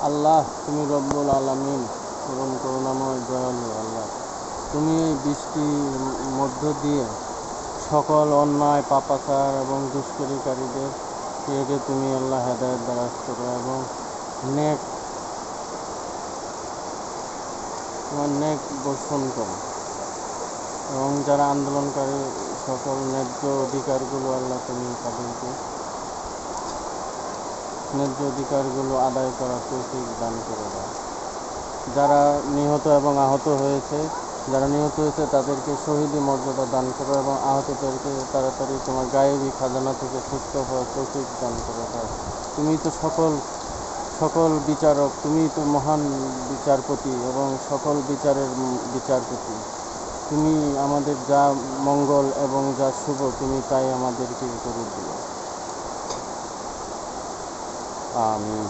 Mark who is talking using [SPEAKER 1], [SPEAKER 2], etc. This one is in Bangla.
[SPEAKER 1] আল্লাহ, তুমি রব্বুল আলামিন, পরম করুণাময় দয়ালু আল্লাহ। তুমি এই বৃষ্টির মধ্য দিয়ে সকল অন্যায় পাপাচার এবং দুষ্কৃতিকারীদেরকে তুমি আল্লাহ হেদায়েত দারাজ করো এবং নেক তোমার নেক বর্ষণ করো এবং যারা আন্দোলনকারী সকল ন্যায্য অধিকারগুলো আল্লাহ তুমি তাদেরকে ন্যায্য অধিকারগুলো আদায় করার তৌফিক দান করে দাও। যারা নিহত এবং আহত হয়েছে তাদেরকে শহীদি মর্যাদা দান করো এবং আহতদেরকে তাড়াতাড়ি তোমার গায়েবী খাজানা থেকে সুস্থ হওয়ার তৌফিক দান করে দাও। তুমি তো সকল বিচারক, তুমি তো মহান বিচারপতি এবং সকল বিচারের বিচারপতি। তুমি আমাদের যা মঙ্গল এবং যা শুভ তুমি তাই আমাদেরকে করে দিও। আমিন।